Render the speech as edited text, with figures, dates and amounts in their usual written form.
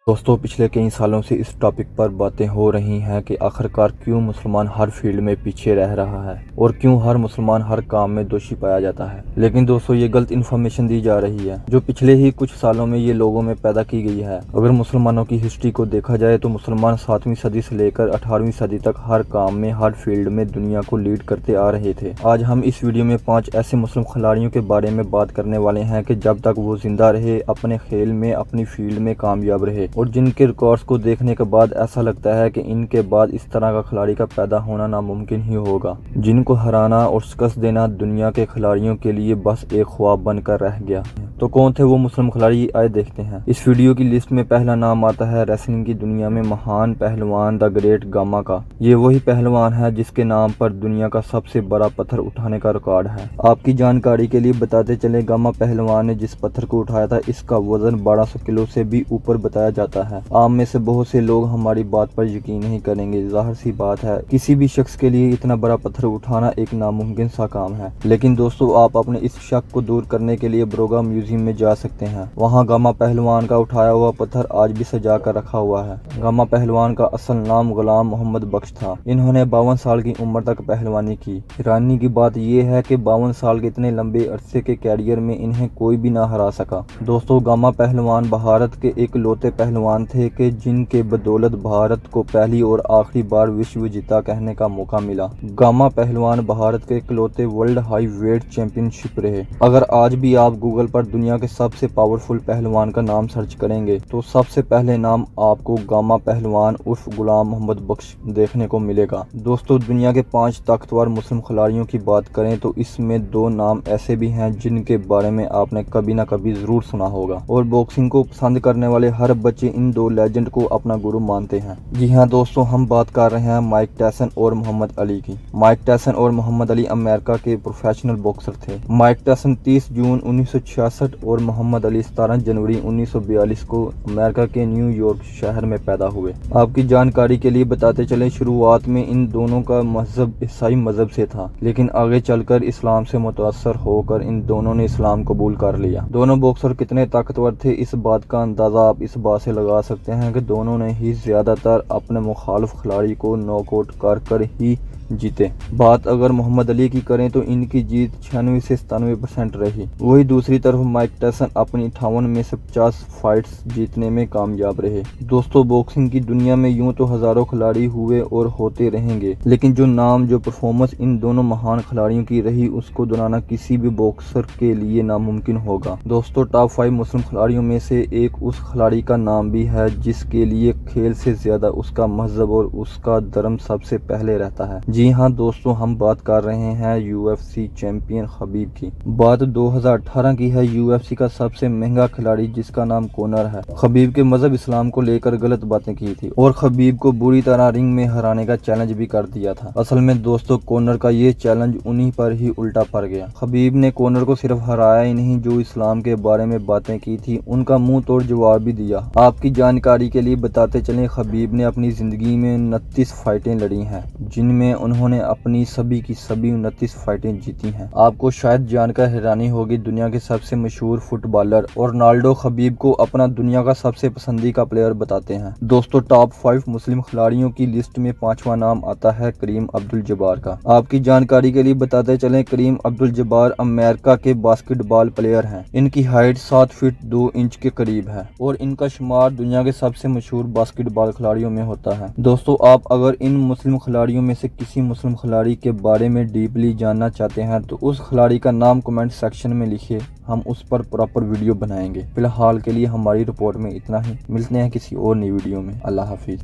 दोस्तों पिछले कई सालों से इस टॉपिक पर बातें हो रही हैं कि आखिरकार क्यों मुसलमान हर फील्ड में पीछे रह रहा है और क्यों हर मुसलमान हर काम में दोषी पाया जाता है। लेकिन दोस्तों ये गलत इन्फॉर्मेशन दी जा रही है जो पिछले ही कुछ सालों में ये लोगों में पैदा की गई है। अगर मुसलमानों की हिस्ट्री को देखा जाए तो मुसलमान 7वीं सदी से लेकर 18वीं सदी तक हर काम में हर फील्ड में दुनिया को लीड करते आ रहे थे। आज हम इस वीडियो में 5 ऐसे मुस्लिम खिलाड़ियों के बारे में बात करने वाले हैं कि जब तक वो जिंदा रहे अपने खेल में अपनी फील्ड में कामयाब रहे और जिनके रिकॉर्ड्स को देखने के बाद ऐसा लगता है कि इनके बाद इस तरह का खिलाड़ी का पैदा होना नामुमकिन ही होगा, जिनको हराना और शिकस्त देना दुनिया के खिलाड़ियों के लिए बस एक ख्वाब बनकर रह गया। तो कौन थे वो मुस्लिम खिलाड़ी, आए देखते हैं। इस वीडियो की लिस्ट में पहला नाम आता है रेसलिंग की दुनिया में महान पहलवान द ग्रेट गामा का। ये वही पहलवान है जिसके नाम पर दुनिया का सबसे बड़ा पत्थर उठाने का रिकॉर्ड है। आपकी जानकारी के लिए बताते चले, गामा पहलवान ने जिस पत्थर को उठाया था इसका वजन 1200 किलो से भी ऊपर बताया जाता है। आम में से बहुत से लोग हमारी बात पर यकीन नहीं करेंगे। जाहिर सी बात है किसी भी शख्स के लिए इतना बड़ा पत्थर उठाना एक नामुमकिन सा काम है। लेकिन दोस्तों आप अपने इस शक को दूर करने के लिए ब्रोगा म्यूजियम में जा सकते हैं। वहाँ गामा पहलवान का उठाया हुआ पत्थर आज भी सजा कर रखा हुआ है। गामा पहलवान का असल नाम गुलाम मोहम्मद बख्श था। इन्होंने 52 साल की उम्र तक पहलवानी की। हैरानी की बात यह है कि 52 साल के इतने लंबे अरसे के कैरियर में इन्हें कोई भी ना हरा सका। दोस्तों गामा पहलवान भारत के इकलौते पहलवान थे कि जिनके बदौलत भारत को पहली और आखिरी बार विश्व जीता कहने का मौका मिला। गामा पहलवान भारत के इकलौते वर्ल्ड हाई वेट चैंपियनशिप रहे। अगर आज भी आप गूगल पर दुनिया के सबसे पावरफुल पहलवान का नाम सर्च करेंगे तो सबसे पहले नाम आपको गामा पहलवान उर्फ गुलाम मोहम्मद बख्श देखने को मिलेगा। दोस्तों दुनिया के 5 ताकतवर मुस्लिम खिलाड़ियों की बात करें तो इसमें 2 नाम ऐसे भी हैं जिनके बारे में आपने कभी ना कभी जरूर सुना होगा और बॉक्सिंग को पसंद करने वाले हर बच्चे इन 2 लेजेंड को अपना गुरु मानते हैं। जी हाँ दोस्तों, हम बात कर रहे हैं माइक टायसन और मोहम्मद अली की। माइक टायसन और मोहम्मद अली अमेरिका के प्रोफेशनल बॉक्सर थे। माइक टायसन 30 जून 1966 और मोहम्मद अली 17 जनवरी 1942 को अमेरिका के न्यूयॉर्क शहर में पैदा हुए। आपकी जानकारी के लिए बताते चले, शुरुआत में इन दोनों का मजहब ईसाई मजहब से था, लेकिन आगे चलकर इस्लाम से मुतासर होकर इन दोनों ने इस्लाम कबूल कर लिया। दोनों बॉक्सर कितने ताकतवर थे इस बात का अंदाजा आप इस बात से लगा सकते हैं कि दोनों ने ही ज्यादातर अपने मुखालिफ खिलाड़ी को नॉकआउट कर ही जीते। बात अगर मोहम्मद अली की करें तो इनकी जीत 96 से 97% रही। वही दूसरी तरफ माइक टायसन अपनी 58 में से 50 फाइट्स जीतने में कामयाब रहे। दोस्तों बॉक्सिंग की दुनिया में यूं तो हजारों खिलाड़ी हुए और होते रहेंगे, लेकिन जो नाम जो परफॉर्मेंस इन दोनों महान खिलाड़ियों की रही उसको दोहराना किसी भी बॉक्सर के लिए नामुमकिन होगा। दोस्तों टॉप 5 मुस्लिम खिलाड़ियों में से एक उस खिलाड़ी का नाम भी है जिसके लिए खेल से ज्यादा उसका मजहब और उसका धर्म सबसे पहले रहता है। जी हाँ दोस्तों, हम बात कर रहे हैं UFC चैंपियन खबीब की। बात 2018 की है। UFC का सबसे महंगा खिलाड़ी जिसका नाम कोनर है। खबीब के मजहब इस्लाम को लेकर गलत बातें की थी और खबीब को बुरी तरह रिंग में हराने का चैलेंज भी कर दिया था। असल में दोस्तों कोनर का ये चैलेंज उन्हीं पर ही उल्टा पड़ गया। खबीब ने कोनर को सिर्फ हराया ही नहीं, जो इस्लाम के बारे में बातें की थी उनका मुंह तोड़ जवाब भी दिया। आपकी जानकारी के लिए बताते चले, खबीब ने अपनी जिंदगी में 29 फाइटें लड़ी हैं, जिनमें उन्होंने अपनी सभी की सभी 29 फाइटें जीती हैं। आपको शायद जानकर हैरानी होगी, दुनिया के सबसे मशहूर फुटबॉलर और रोनाल्डो खबीब को अपना दुनिया का सबसे पसंदीदा प्लेयर बताते हैं। दोस्तों टॉप 5 मुस्लिम खिलाड़ियों की लिस्ट में 5वां नाम आता है करीम अब्दुल जब्बार का। आपकी जानकारी के लिए बताते चलें, करीम अब्दुल जब्बार अमेरिका के बास्केटबॉल प्लेयर हैं। इनकी हाइट 7 फीट 2 इंच के करीब है और इनका शुमार दुनिया के सबसे मशहूर बास्केटबॉल खिलाड़ियों में होता है। दोस्तों आप अगर इन मुस्लिम खिलाड़ियों में से किसी मुस्लिम खिलाड़ी के बारे में डीपली जानना चाहते हैं तो उस खिलाड़ी का नाम कमेंट सेक्शन में लिखिए, हम उस पर प्रॉपर वीडियो बनाएंगे। फिलहाल के लिए हमारी रिपोर्ट में इतना ही। मिलते हैं किसी और नई वीडियो में। अल्लाह हाफिज।